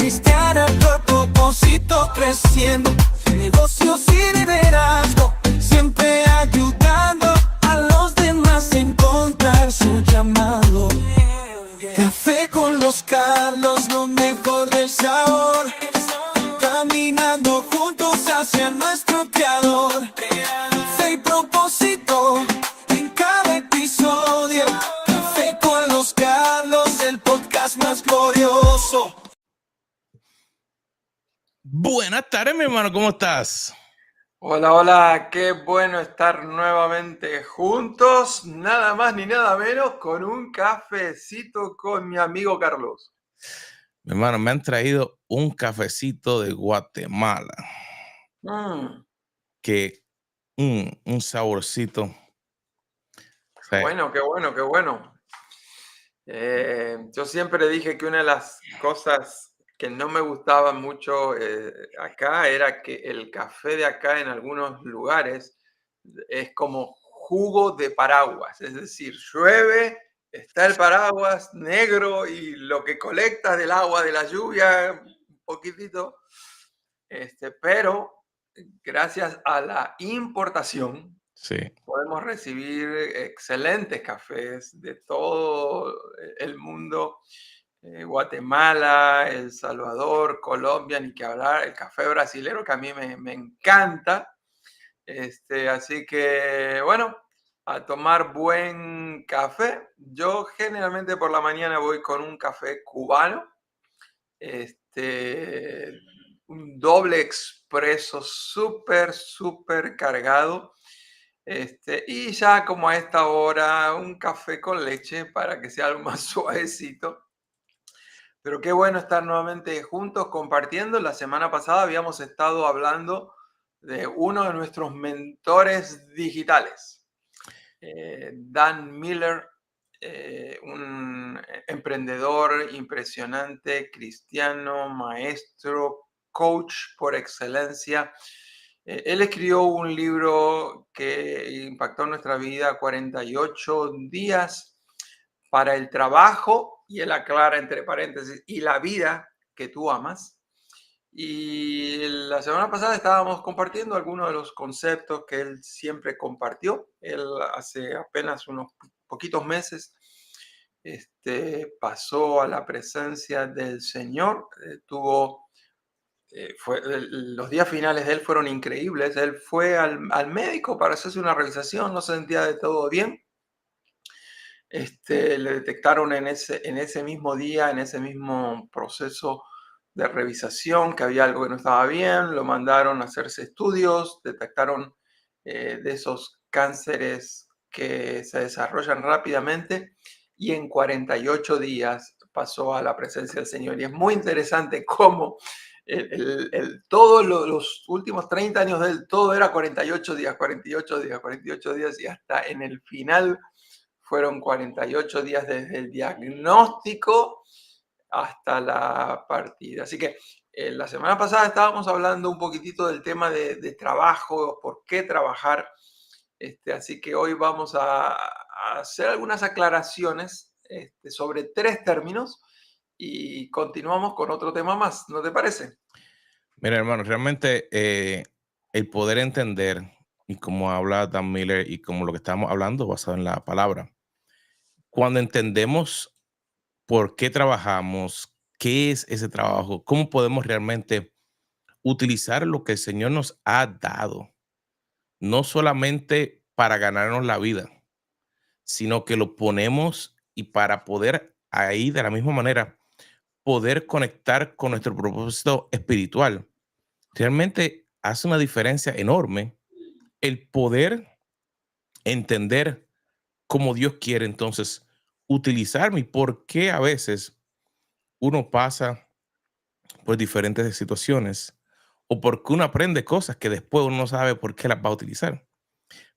cristiana, por propósito creciendo, negocios y liderazgo, siempre ayudando a los demás a encontrar su llamado. Café con los Carlos, lo mejor del sabor, caminando juntos hacia nuestro creador. Fe y propósito en cada episodio. Café con los Carlos, el podcast más glorioso. Buenas tardes, mi hermano, ¿cómo estás? Hola, hola, qué bueno estar nuevamente juntos, nada más ni nada menos con un cafecito con mi amigo Carlos. Mi hermano, me han traído un cafecito de Guatemala, que un saborcito. Qué bueno, qué bueno, qué bueno. Yo siempre dije que una de las cosas que no me gustaba mucho acá era que el café de acá en algunos lugares es como jugo de paraguas, es decir, llueve, está el paraguas negro y lo que colectas del agua de la lluvia, un poquitito, pero gracias a la importación Sí. podemos recibir excelentes cafés de todo el mundo. Guatemala, El Salvador, Colombia, ni que hablar, el café brasilero que a mí me encanta. Así que, bueno, a tomar buen café. Yo generalmente por la mañana voy con un café cubano, un doble expreso súper cargado. Y ya como a esta hora, un café con leche para que sea algo más suavecito. Pero qué bueno estar nuevamente juntos compartiendo. La semana pasada habíamos estado hablando de uno de nuestros mentores digitales, Dan Miller, un emprendedor impresionante, cristiano, maestro, coach por excelencia. Él escribió un libro que impactó nuestra vida, 48 días para el trabajo, y él aclara entre paréntesis, y la vida que tú amas. Y la semana pasada estábamos compartiendo algunos de los conceptos que él siempre compartió. Él hace apenas unos poquitos meses pasó a la presencia del Señor. Los días finales de él fueron increíbles. Él fue al médico para hacerse una revisación, no se sentía de todo bien. Le detectaron en ese mismo día, en ese mismo proceso de revisación, que había algo que no estaba bien, lo mandaron a hacerse estudios, detectaron de esos cánceres que se desarrollan rápidamente, y en 48 días pasó a la presencia del Señor. Y es muy interesante cómo todos los últimos 30 años de él, todo era 48 días, 48 días, 48 días, y hasta en el final fueron 48 días desde el diagnóstico hasta la partida. Así que la semana pasada estábamos hablando un poquitito del tema de trabajo, por qué trabajar. Así que hoy vamos a hacer algunas aclaraciones sobre 3 términos y continuamos con otro tema más. ¿No te parece? Mira, hermano, realmente el poder entender, y como habla Dan Miller y como lo que estamos hablando basado en la palabra, cuando entendemos por qué trabajamos, qué es ese trabajo, cómo podemos realmente utilizar lo que el Señor nos ha dado, no solamente para ganarnos la vida, sino que lo ponemos y para poder ahí de la misma manera poder conectar con nuestro propósito espiritual. Realmente hace una diferencia enorme el poder entender cómo Dios quiere entonces utilizarme y por qué a veces uno pasa por diferentes situaciones o porque uno aprende cosas que después uno no sabe por qué las va a utilizar.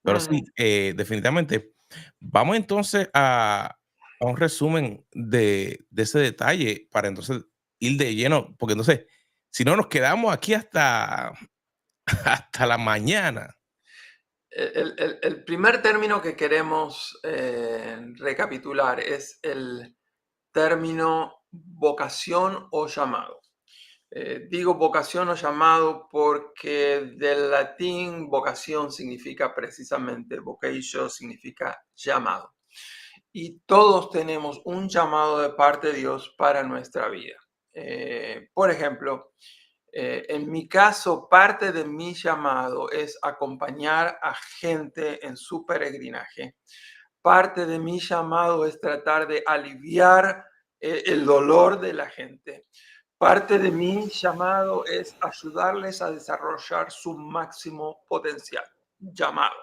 Pero sí, definitivamente. Vamos entonces a un resumen de ese detalle para entonces ir de lleno, porque entonces, si no, nos quedamos aquí hasta, hasta la mañana. El primer término que queremos recapitular es el término vocación o llamado. Digo vocación o llamado porque del latín vocación significa precisamente, vocatio significa llamado. Y todos tenemos un llamado de parte de Dios para nuestra vida. Por ejemplo, en mi caso, parte de mi llamado es acompañar a gente en su peregrinaje. Parte de mi llamado es tratar de aliviar el dolor de la gente. Parte de mi llamado es ayudarles a desarrollar su máximo potencial. Llamado.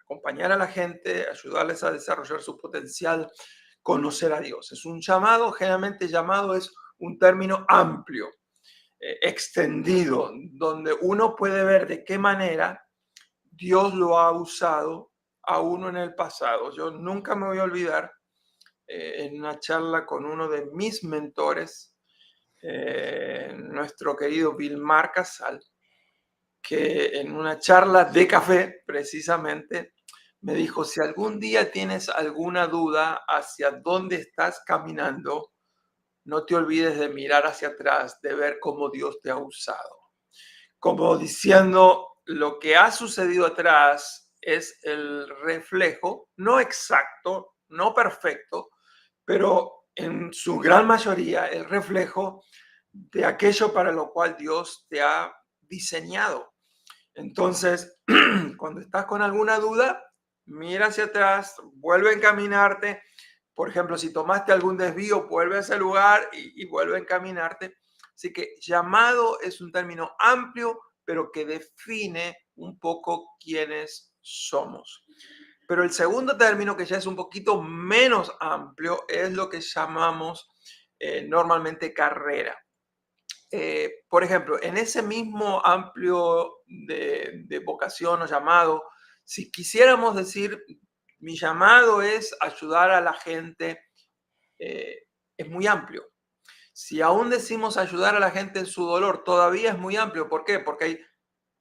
Acompañar a la gente, ayudarles a desarrollar su potencial, conocer a Dios. Es un llamado, generalmente llamado es un término amplio, extendido, donde uno puede ver de qué manera Dios lo ha usado a uno en el pasado. Yo nunca me voy a olvidar en una charla con uno de mis mentores, nuestro querido Vilmar Casal, que en una charla de café precisamente me dijo, si algún día tienes alguna duda hacia dónde estás caminando, no te olvides de mirar hacia atrás, de ver cómo Dios te ha usado. Como diciendo, lo que ha sucedido atrás es el reflejo, no exacto, no perfecto, pero en su gran mayoría el reflejo de aquello para lo cual Dios te ha diseñado. Entonces, cuando estás con alguna duda, mira hacia atrás, vuelve a encaminarte. Por ejemplo, si tomaste algún desvío, vuelve a ese lugar y vuelve a encaminarte. Así que llamado es un término amplio, pero que define un poco quiénes somos. Pero el segundo término, que ya es un poquito menos amplio, es lo que llamamos normalmente carrera. Por ejemplo, en ese mismo amplio de vocación o llamado, si quisiéramos decir, mi llamado es ayudar a la gente, es muy amplio. Si aún decimos ayudar a la gente en su dolor, todavía es muy amplio. ¿Por qué? Porque hay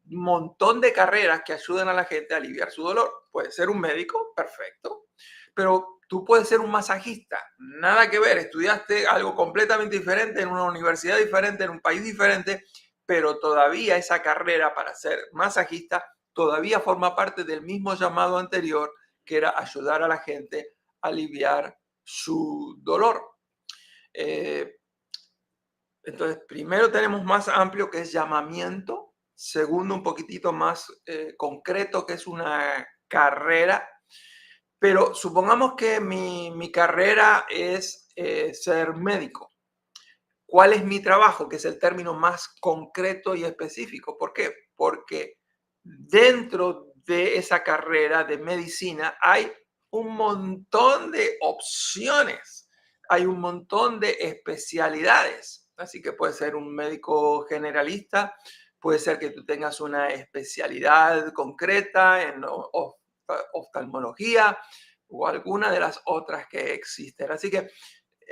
un montón de carreras que ayudan a la gente a aliviar su dolor. Puede ser un médico, perfecto, pero tú puedes ser un masajista, nada que ver, estudiaste algo completamente diferente en una universidad diferente, en un país diferente, pero todavía esa carrera para ser masajista todavía forma parte del mismo llamado anterior, que era ayudar a la gente a aliviar su dolor. Entonces, primero tenemos más amplio, que es llamamiento. Segundo, un poquitito más concreto, que es una carrera. Pero supongamos que mi carrera es ser médico. ¿Cuál es mi trabajo? Que es el término más concreto y específico. ¿Por qué? Porque dentro de esa carrera de medicina hay un montón de opciones, hay un montón de especialidades. Así que puede ser un médico generalista, puede ser que tú tengas una especialidad concreta en oftalmología o alguna de las otras que existen. Así que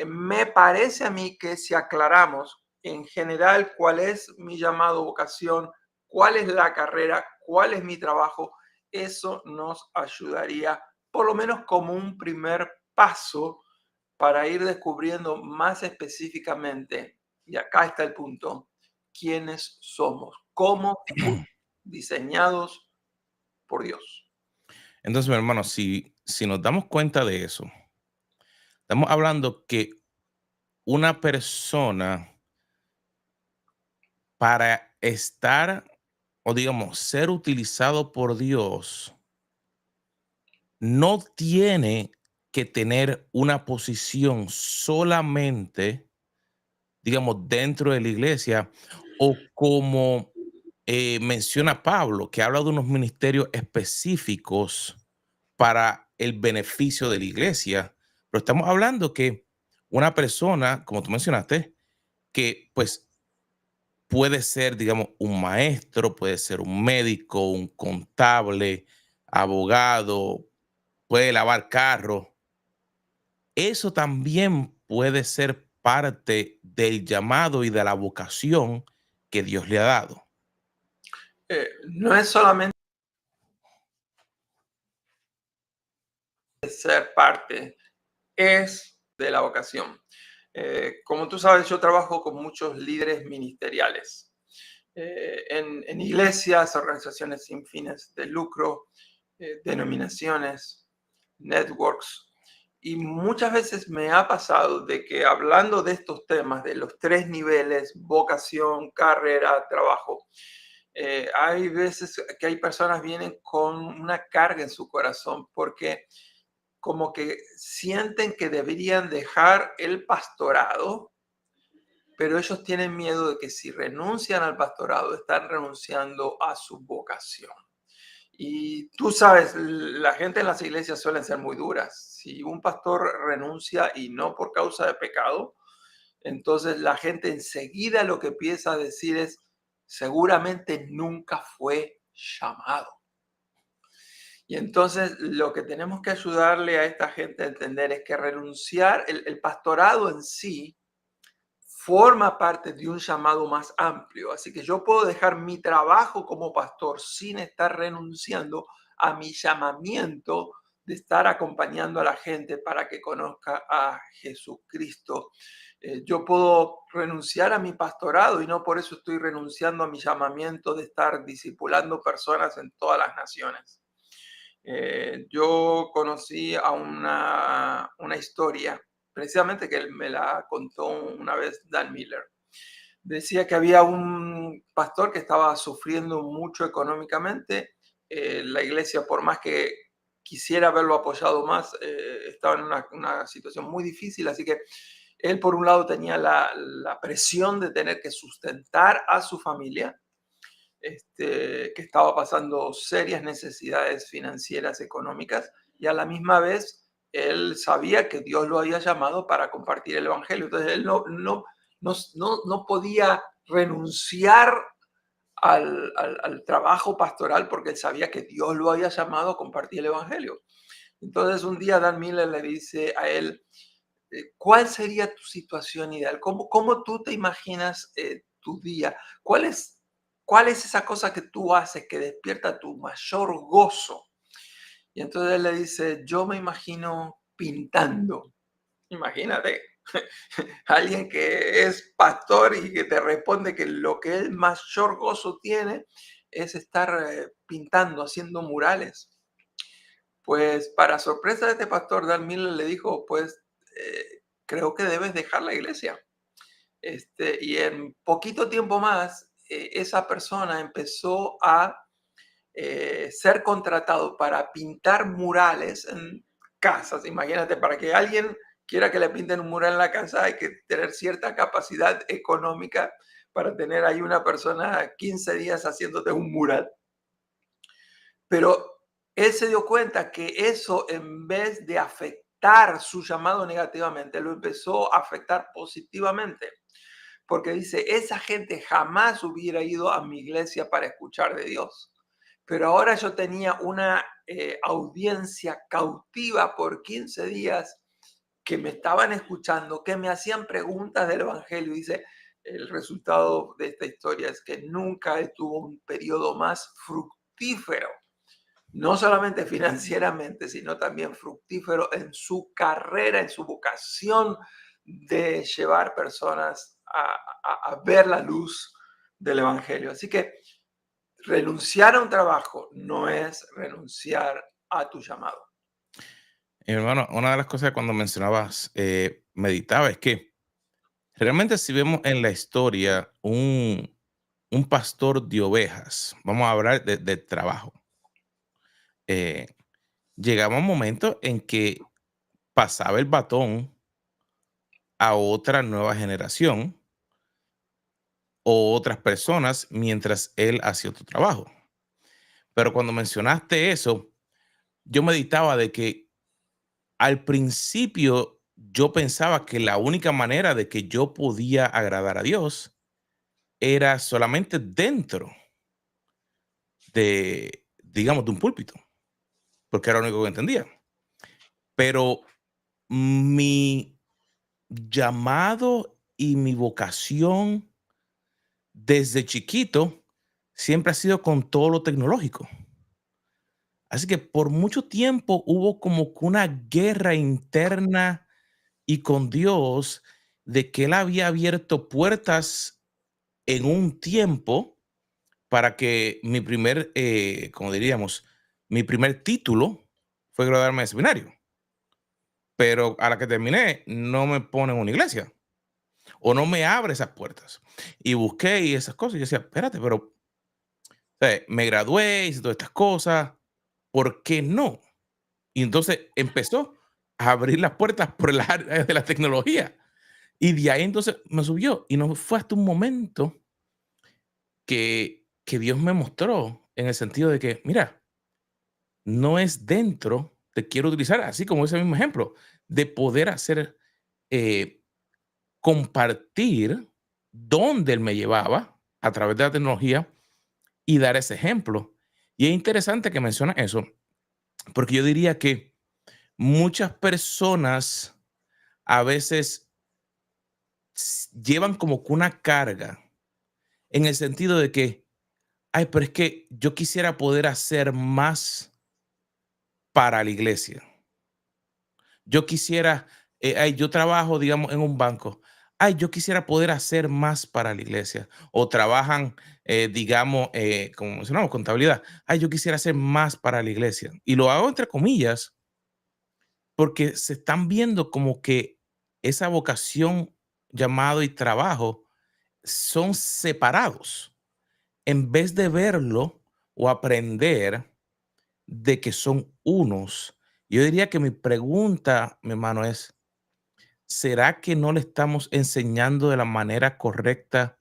me parece a mí que si aclaramos en general cuál es mi llamado, vocación, cuál es la carrera, cuál es mi trabajo, eso nos ayudaría por lo menos como un primer paso para ir descubriendo más específicamente, y acá está el punto, quiénes somos, cómo fuimos diseñados por Dios. Entonces, mi hermano, si nos damos cuenta de eso, estamos hablando que una persona para estar o digamos ser utilizado por Dios no tiene que tener una posición solamente, digamos, dentro de la iglesia o como menciona Pablo, que habla de unos ministerios específicos para el beneficio de la iglesia. Pero estamos hablando que una persona, como tú mencionaste, que pues puede ser, digamos, un maestro, puede ser un médico, un contable, abogado, puede lavar carro. Eso también puede ser parte del llamado y de la vocación que Dios le ha dado. No es solamente ser parte, es de la vocación. Como tú sabes, yo trabajo con muchos líderes ministeriales en iglesias, organizaciones sin fines de lucro, denominaciones, networks. Y muchas veces me ha pasado de que hablando de estos temas, de los 3 niveles, vocación, carrera, trabajo, hay veces que hay personas que vienen con una carga en su corazón porque como que sienten que deberían dejar el pastorado, pero ellos tienen miedo de que si renuncian al pastorado, están renunciando a su vocación. Y tú sabes, la gente en las iglesias suelen ser muy duras. Si un pastor renuncia y no por causa de pecado, entonces la gente enseguida lo que empieza a decir es, seguramente nunca fue llamado. Y entonces lo que tenemos que ayudarle a esta gente a entender es que renunciar, el pastorado en sí, forma parte de un llamado más amplio. Así que yo puedo dejar mi trabajo como pastor sin estar renunciando a mi llamamiento de estar acompañando a la gente para que conozca a Jesucristo. Yo puedo renunciar a mi pastorado y no por eso estoy renunciando a mi llamamiento de estar discipulando personas en todas las naciones. Yo conocí a una historia, precisamente que él me la contó una vez Dan Miller. Decía que había un pastor que estaba sufriendo mucho económicamente. La iglesia, por más que quisiera haberlo apoyado más, estaba en una situación muy difícil, así que él por un lado tenía la presión de tener que sustentar a su familia, que estaba pasando serias necesidades financieras, económicas, y a la misma vez él sabía que Dios lo había llamado para compartir el evangelio. Entonces él no podía renunciar al trabajo pastoral porque él sabía que Dios lo había llamado a compartir el evangelio. Entonces un día Dan Miller le dice a él, ¿cuál sería tu situación ideal? ¿Cómo tú te imaginas tu día? ¿Cuál es esa cosa que tú haces que despierta tu mayor gozo? Y entonces él le dice, yo me imagino pintando. Imagínate, alguien que es pastor y que te responde que lo que él mayor gozo tiene es estar pintando, haciendo murales. Pues para sorpresa de este pastor, Dan Miller le dijo, pues creo que debes dejar la iglesia. Y en poquito tiempo más, esa persona empezó a ser contratado para pintar murales en casas. Imagínate, para que alguien quiera que le pinten un mural en la casa, hay que tener cierta capacidad económica para tener ahí una persona 15 días haciéndote un mural. Pero él se dio cuenta que eso, en vez de afectar su llamado negativamente, lo empezó a afectar positivamente. Porque dice, esa gente jamás hubiera ido a mi iglesia para escuchar de Dios. Pero ahora yo tenía una audiencia cautiva por 15 días que me estaban escuchando, que me hacían preguntas del evangelio. Dice, el resultado de esta historia es que nunca tuvo un periodo más fructífero, no solamente financieramente, sino también fructífero en su carrera, en su vocación de llevar personas a ver la luz del evangelio. Así que renunciar a un trabajo no es renunciar a tu llamado. Hermano, una de las cosas cuando mencionabas, meditaba, es que realmente si vemos en la historia un pastor de ovejas, vamos a hablar del trabajo, eh, llegaba un momento en que pasaba el batón a otra nueva generación o otras personas mientras él hacía otro trabajo. Pero cuando mencionaste eso, yo meditaba de que al principio yo pensaba que la única manera de que yo podía agradar a Dios era solamente dentro de, digamos, de un púlpito, porque era lo único que entendía. Pero mi llamado y mi vocación desde chiquito siempre ha sido con todo lo tecnológico. Así que por mucho tiempo hubo como que una guerra interna y con Dios de que él había abierto puertas en un tiempo para que mi primer, como diríamos, mi primer título fue graduarme de seminario. Pero a la que terminé, no me pone en una iglesia o no me abre esas puertas. Y busqué y esas cosas. Y yo decía, espérate, pero me gradué, hice todas estas cosas, ¿por qué no? Y entonces empezó a abrir las puertas por el área de la tecnología. Y de ahí entonces me subió. Y no fue hasta un momento que Dios me mostró en el sentido de que, mira, no es dentro, te quiero utilizar, así como ese mismo ejemplo, de poder hacer, eh, compartir dónde Él me llevaba a través de la tecnología y dar ese ejemplo. Y es interesante que mencionas eso, porque yo diría que muchas personas a veces llevan como que una carga en el sentido de que, ay, pero es que yo quisiera poder hacer más para la iglesia. Yo quisiera, ay, yo trabajo, digamos, en un banco. Ay, yo quisiera poder hacer más para la iglesia. O trabajan, digamos, como mencionamos, contabilidad. Ay, yo quisiera hacer más para la iglesia. Y lo hago entre comillas, porque se están viendo como que esa vocación, llamado y trabajo son separados, en vez de verlo o aprender de que son unos. Yo diría que mi pregunta, mi hermano, es, ¿será que no le estamos enseñando de la manera correcta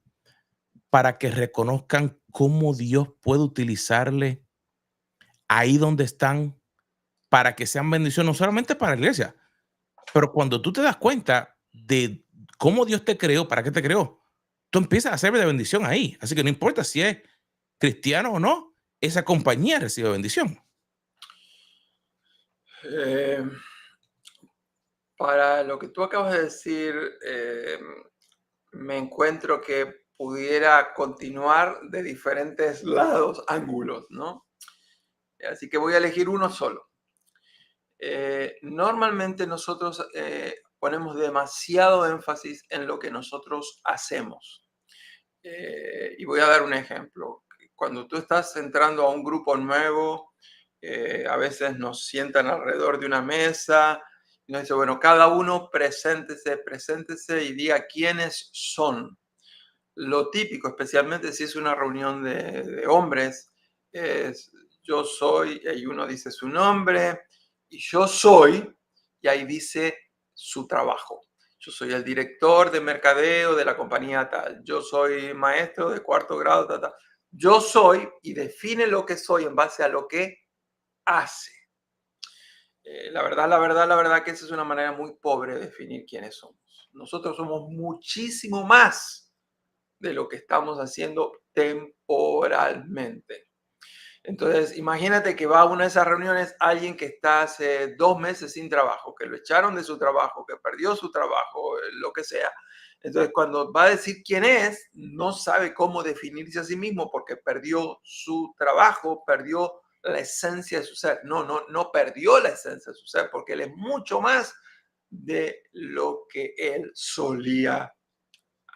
para que reconozcan cómo Dios puede utilizarle ahí donde están para que sean bendición, no solamente para la iglesia, pero cuando tú te das cuenta de cómo Dios te creó, para qué te creó, tú empiezas a ser de bendición ahí. Así que no importa si es cristiano o no, esa compañía recibe bendición. Eh, para lo que tú acabas de decir, me encuentro que pudiera continuar de diferentes lados, ángulos, ¿no? Así que voy a elegir uno solo. Normalmente nosotros ponemos demasiado énfasis en lo que nosotros hacemos. Y voy a dar un ejemplo. Cuando tú estás entrando a un grupo nuevo, a veces nos sientan alrededor de una mesa y nos dice, bueno, cada uno preséntese y diga quiénes son. Lo típico, especialmente si es una reunión de hombres, es yo soy, y uno dice su nombre, y yo soy, y ahí dice su trabajo. Yo soy el director de mercadeo de la compañía tal. Yo soy maestro de cuarto grado, tal, tal. Yo soy, y define lo que soy en base a lo que hace. La verdad que esa es una manera muy pobre de definir quiénes somos. Nosotros somos muchísimo más de lo que estamos haciendo temporalmente. Entonces, imagínate que va a una de esas reuniones alguien que está hace 2 meses sin trabajo, que lo echaron de su trabajo, que perdió su trabajo, lo que sea. Entonces, cuando va a decir quién es, no sabe cómo definirse a sí mismo porque perdió su trabajo, perdió la esencia de su ser. No perdió la esencia de su ser porque él es mucho más de lo que él solía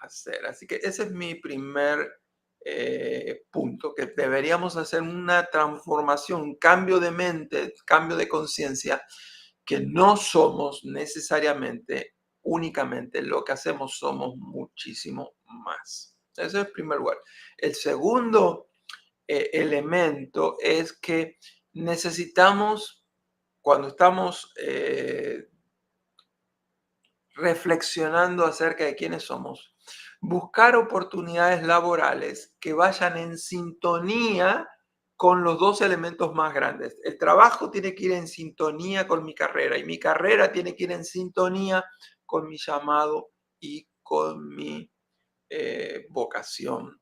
hacer. Así que ese es mi primer punto, que deberíamos hacer una transformación, un cambio de mente, cambio de conciencia, que no somos necesariamente, únicamente lo que hacemos, somos muchísimo más. Ese es el primer lugar. El segundo elemento es que necesitamos, cuando estamos reflexionando acerca de quiénes somos, buscar oportunidades laborales que vayan en sintonía con los dos elementos más grandes. El trabajo tiene que ir en sintonía con mi carrera y mi carrera tiene que ir en sintonía con mi llamado y con mi vocación.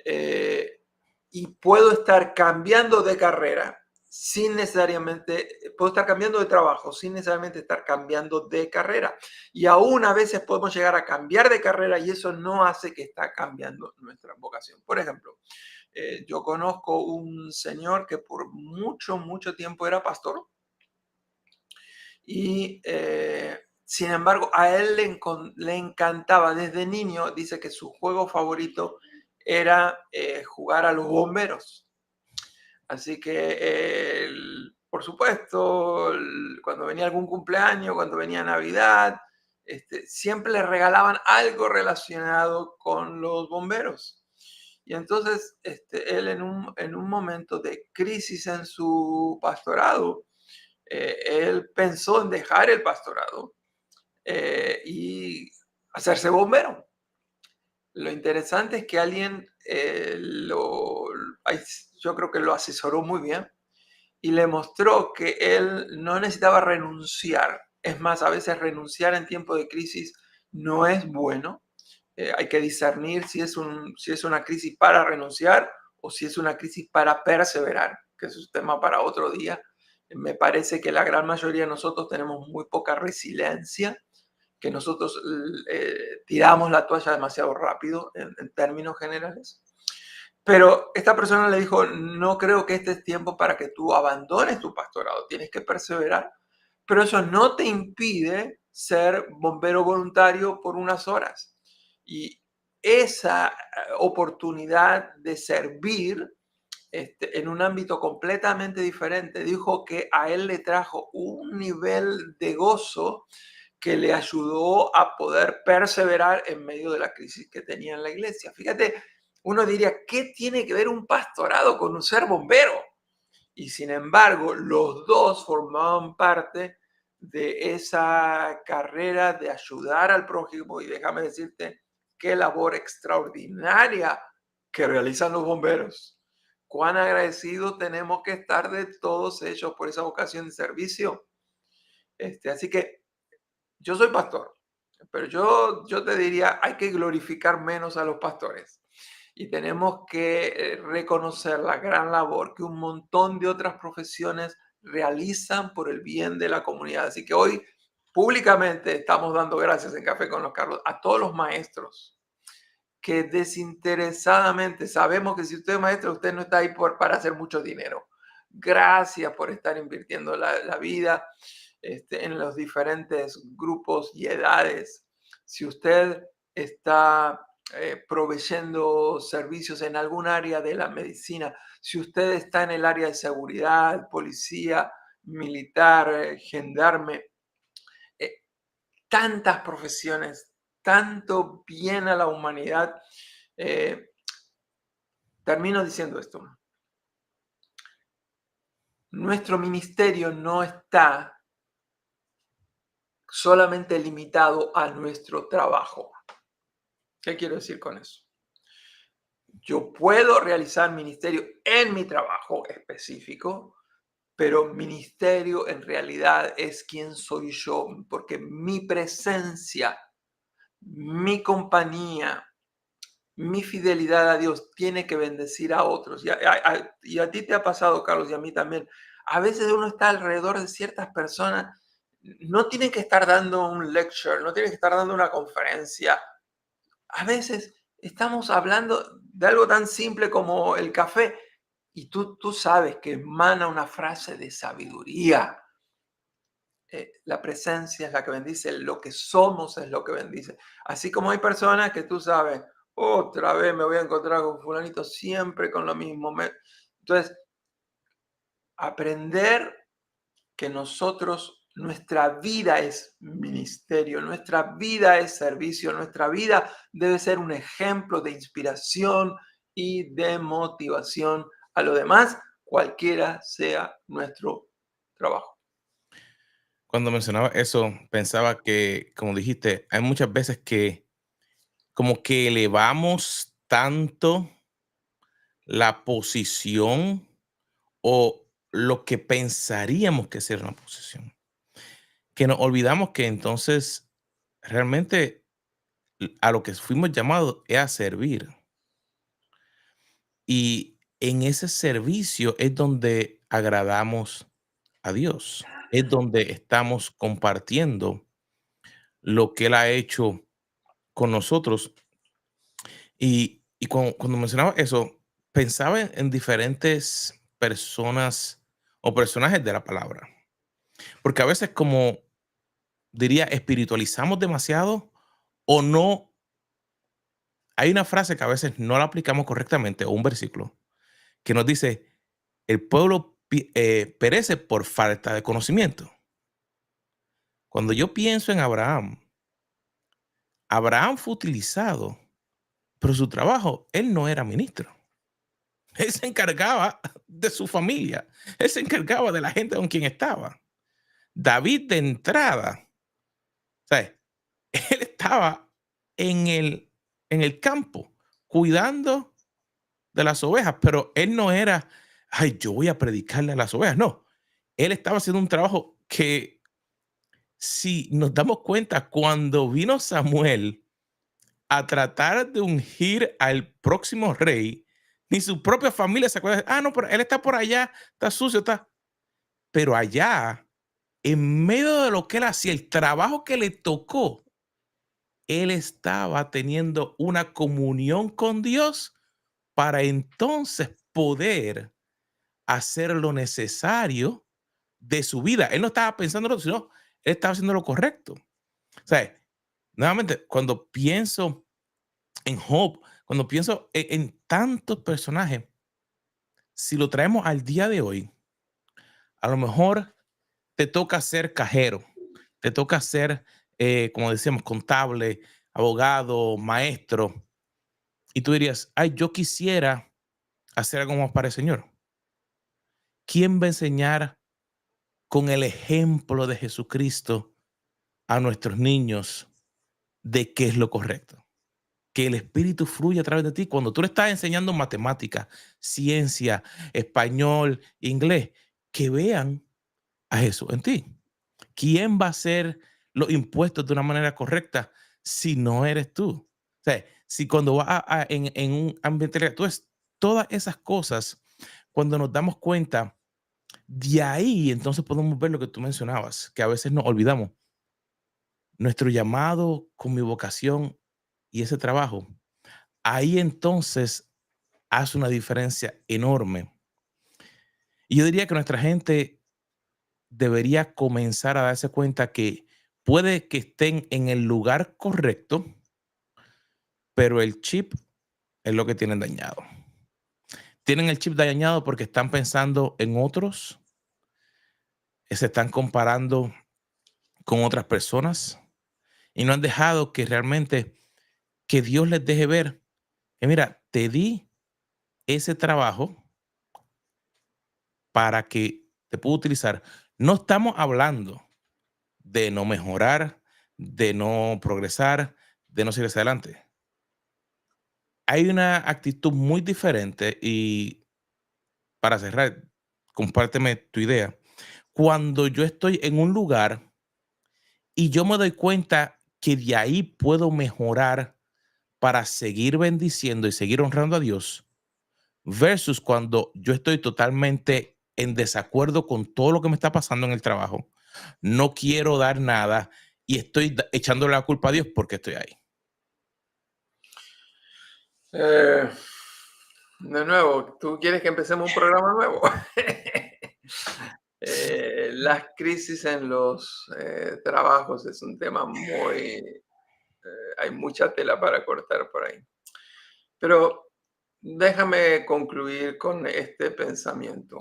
Y puedo estar cambiando de carrera sin necesariamente, puedo estar cambiando de trabajo sin necesariamente estar cambiando de carrera. Y aún a veces podemos llegar a cambiar de carrera y eso no hace que está cambiando nuestra vocación. Por ejemplo, yo conozco un señor que por mucho tiempo era pastor y Sin embargo, a él le encantaba desde niño, dice que su juego favorito era jugar a los bomberos. Así que, por supuesto, cuando venía algún cumpleaños, cuando venía Navidad, siempre le regalaban algo relacionado con los bomberos. Y entonces, él en un momento de crisis en su pastorado, él pensó en dejar el pastorado y hacerse bombero. Lo interesante es que alguien yo creo que lo asesoró muy bien y le mostró que él no necesitaba renunciar. Es más, a veces renunciar en tiempo de crisis no es bueno. Hay que discernir si es una crisis para renunciar o si es una crisis para perseverar, que es un tema para otro día. Me parece que la gran mayoría de nosotros tenemos muy poca resiliencia, que nosotros tiramos la toalla demasiado rápido en términos generales. Pero esta persona le dijo, no creo que este es tiempo para que tú abandones tu pastorado, tienes que perseverar, pero eso no te impide ser bombero voluntario por unas horas. Y esa oportunidad de servir en un ámbito completamente diferente, dijo que a él le trajo un nivel de gozo que le ayudó a poder perseverar en medio de la crisis que tenía en la iglesia. Fíjate, uno diría, ¿qué tiene que ver un pastorado con un ser bombero? Y sin embargo, los dos formaban parte de esa carrera de ayudar al prójimo. Y déjame decirte qué labor extraordinaria que realizan los bomberos. Cuán agradecidos tenemos que estar de todos ellos por esa vocación de servicio. Así que yo soy pastor, pero yo te diría, hay que glorificar menos a los pastores y tenemos que reconocer la gran labor que un montón de otras profesiones realizan por el bien de la comunidad. Así que hoy públicamente estamos dando gracias en Café con los Carlos a todos los maestros que desinteresadamente, sabemos que si usted es maestro, usted no está ahí para hacer mucho dinero. Gracias por estar invirtiendo la vida en los diferentes grupos y edades. Si usted está proveyendo servicios en algún área de la medicina, si usted está en el área de seguridad, policía, militar, gendarme, tantas profesiones, tanto bien a la humanidad. Termino diciendo esto. Nuestro ministerio no está solamente limitado a nuestro trabajo. ¿Qué quiero decir con eso? Yo puedo realizar ministerio en mi trabajo específico, pero ministerio en realidad es quién soy yo, porque mi presencia, mi compañía, mi fidelidad a Dios tiene que bendecir a otros. Y a ti te ha pasado, Carlos, y a mí también. A veces uno está alrededor de ciertas personas, no tienen que estar dando un lecture, no tienen que estar dando una conferencia. A veces estamos hablando de algo tan simple como el café y tú sabes que emana una frase de sabiduría. La presencia es la que bendice, lo que somos es lo que bendice. Así como hay personas que tú sabes, otra vez me voy a encontrar con fulanito siempre con lo mismo. Entonces, aprender que nuestra vida es ministerio, nuestra vida es servicio, nuestra vida debe ser un ejemplo de inspiración y de motivación a lo demás, cualquiera sea nuestro trabajo. Cuando mencionaba eso, pensaba que, como dijiste, hay muchas veces que como que elevamos tanto la posición o lo que pensaríamos que es una posición, que nos olvidamos que entonces realmente a lo que fuimos llamados es a servir. Y en ese servicio es donde agradamos a Dios, es donde estamos compartiendo lo que Él ha hecho con nosotros. Y cuando mencionaba eso, pensaba en diferentes personas o personajes de la palabra. Porque a veces como diría, espiritualizamos demasiado o no. Hay una frase que a veces no la aplicamos correctamente o un versículo que nos dice, el pueblo perece por falta de conocimiento. Cuando yo pienso en Abraham, Abraham fue utilizado, pero su trabajo, él no era ministro. Él se encargaba de su familia. Él se encargaba de la gente con quien estaba. David de entrada, ¿sabes? Él estaba en el campo cuidando de las ovejas, pero él no era, ay, yo voy a predicarle a las ovejas. No, él estaba haciendo un trabajo que, si nos damos cuenta, cuando vino Samuel a tratar de ungir al próximo rey, ni su propia familia se acuerda. Ah, no, pero él está por allá, está sucio, está. Pero allá, en medio de lo que él hacía, el trabajo que le tocó, él estaba teniendo una comunión con Dios para entonces poder hacer lo necesario de su vida. Él no estaba pensando en lo, sino él estaba haciendo lo correcto. O sea, nuevamente, cuando pienso en Job, cuando pienso en tantos personajes, si lo traemos al día de hoy, a lo mejor te toca ser cajero, te toca ser, como decíamos, contable, abogado, maestro, y tú dirías, ay, yo quisiera hacer algo más para el Señor. ¿Quién va a enseñar con el ejemplo de Jesucristo a nuestros niños de qué es lo correcto? Que el Espíritu fluya a través de ti. Cuando tú le estás enseñando matemática, ciencia, español, inglés, que vean a Jesús en ti. ¿Quién va a hacer los impuestos de una manera correcta si no eres tú? O sea, si cuando vas en un ambiente legal, tú es todas esas cosas, cuando nos damos cuenta, de ahí entonces podemos ver lo que tú mencionabas, que a veces nos olvidamos. Nuestro llamado con mi vocación y ese trabajo, ahí entonces hace una diferencia enorme. Y yo diría que nuestra gente debería comenzar a darse cuenta que puede que estén en el lugar correcto, pero el chip es lo que tienen dañado. Tienen el chip dañado porque están pensando en otros, se están comparando con otras personas y no han dejado que realmente que Dios les deje ver que mira, te di ese trabajo para que te pueda utilizar. No estamos hablando de no mejorar, de no progresar, de no seguir hacia adelante. Hay una actitud muy diferente y para cerrar, compárteme tu idea. Cuando yo estoy en un lugar y yo me doy cuenta que de ahí puedo mejorar para seguir bendiciendo y seguir honrando a Dios, versus cuando yo estoy totalmente en desacuerdo con todo lo que me está pasando en el trabajo, no quiero dar nada y estoy echándole la culpa a Dios porque estoy ahí. De nuevo, ¿tú quieres que empecemos un programa nuevo? Las crisis en los trabajos es un tema muy... hay mucha tela para cortar por ahí. Pero déjame concluir con este pensamiento.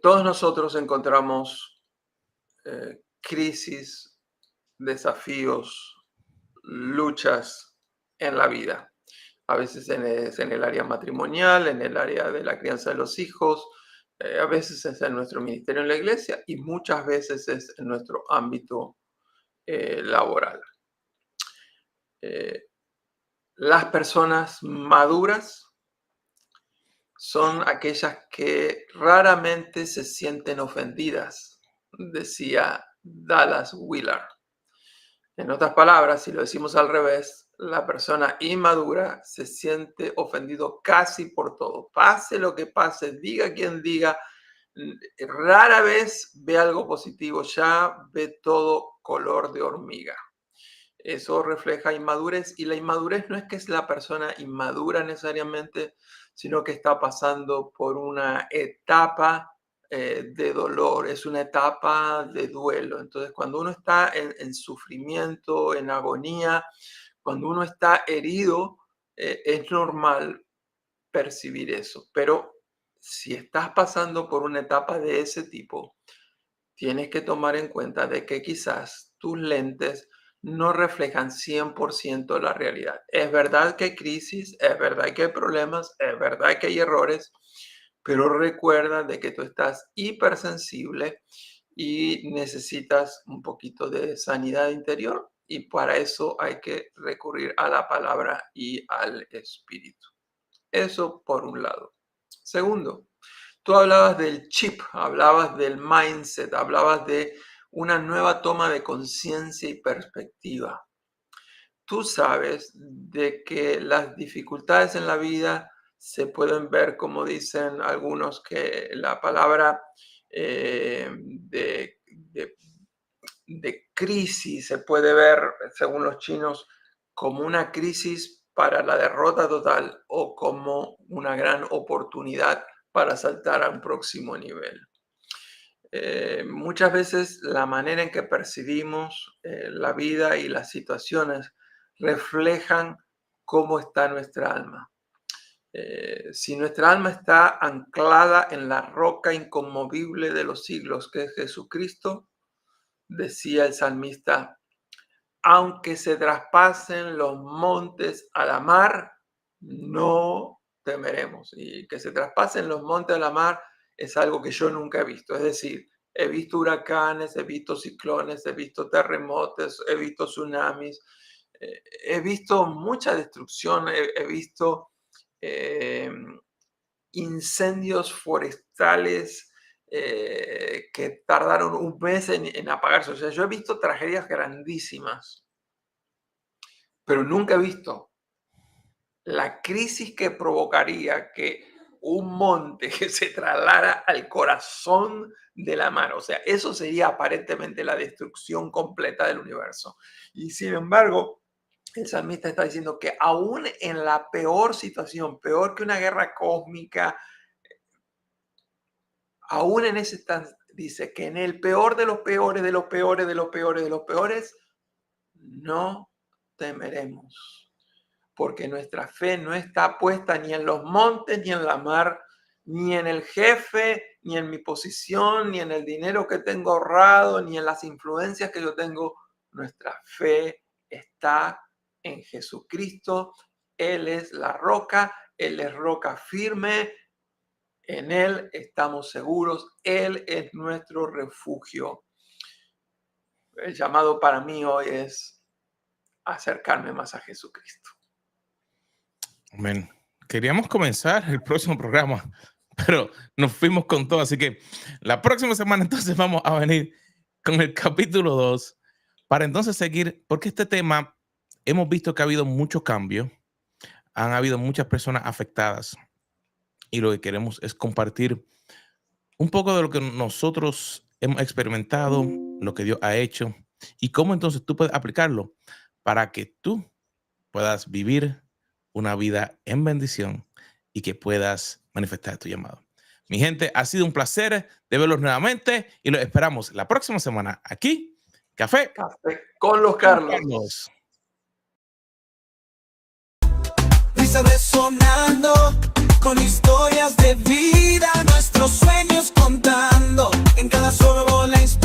Todos nosotros encontramos crisis, desafíos, luchas en la vida. A veces es en el área matrimonial, en el área de la crianza de los hijos, a veces es en nuestro ministerio en la iglesia y muchas veces es en nuestro ámbito laboral. Las personas maduras son aquellas que raramente se sienten ofendidas, decía Dallas Willard. En otras palabras, si lo decimos al revés, la persona inmadura se siente ofendido casi por todo. Pase lo que pase, diga quien diga, rara vez ve algo positivo, ya ve todo color de hormiga. Eso refleja inmadurez y la inmadurez no es que es la persona inmadura necesariamente, sino que está pasando por una etapa de dolor, es una etapa de duelo. Entonces, cuando uno está en sufrimiento, en agonía, cuando uno está herido, es normal percibir eso. Pero si estás pasando por una etapa de ese tipo, tienes que tomar en cuenta de que quizás tus lentes no reflejan 100% la realidad. Es verdad que hay crisis, es verdad que hay problemas, es verdad que hay errores, pero recuerda de que tú estás hipersensible y necesitas un poquito de sanidad interior, y para eso hay que recurrir a la palabra y al espíritu. Eso por un lado. Segundo, tú hablabas del chip, hablabas del mindset, hablabas de una nueva toma de conciencia y perspectiva. Tú sabes de que las dificultades en la vida se pueden ver, como dicen algunos, que la palabra de crisis se puede ver, según los chinos, como una crisis para la derrota total o como una gran oportunidad para saltar a un próximo nivel. Muchas veces la manera en que percibimos la vida y las situaciones reflejan cómo está nuestra alma. Si nuestra alma está anclada en la roca inconmovible de los siglos, que es Jesucristo, decía el salmista, aunque se traspasen los montes a la mar, no temeremos. Y que se traspasen los montes a la mar es algo que yo nunca he visto. Es decir, he visto huracanes, he visto ciclones, he visto terremotos, he visto tsunamis, he visto mucha destrucción, he visto incendios forestales que tardaron un mes en apagarse. O sea, yo he visto tragedias grandísimas, pero nunca he visto la crisis que provocaría que un monte que se trasladara al corazón de la mar. O sea, eso sería aparentemente la destrucción completa del universo. Y sin embargo, el salmista está diciendo que aún en la peor situación, peor que una guerra cósmica, aún en ese instante, dice que en el peor de los peores, de los peores, de los peores, de los peores, no temeremos, porque nuestra fe no está puesta ni en los montes, ni en la mar, ni en el jefe, ni en mi posición, ni en el dinero que tengo ahorrado, ni en las influencias que yo tengo. Nuestra fe está en Jesucristo. Él es la roca, Él es roca firme. En Él estamos seguros. Él es nuestro refugio. El llamado para mí hoy es acercarme más a Jesucristo. Amén. Queríamos comenzar el próximo programa, pero nos fuimos con todo. Así que la próxima semana entonces vamos a venir con el capítulo 2 para entonces seguir, porque este tema hemos visto que ha habido mucho cambio, han habido muchas personas afectadas y lo que queremos es compartir un poco de lo que nosotros hemos experimentado, lo que Dios ha hecho y cómo entonces tú puedes aplicarlo para que tú puedas vivir una vida en bendición y que puedas manifestar tu llamado. Mi gente, ha sido un placer de verlos nuevamente y los esperamos la próxima semana aquí, Café con los Carlos. Risas resonando con historias de vida, nuestros sueños contando en cada solo la inspiración.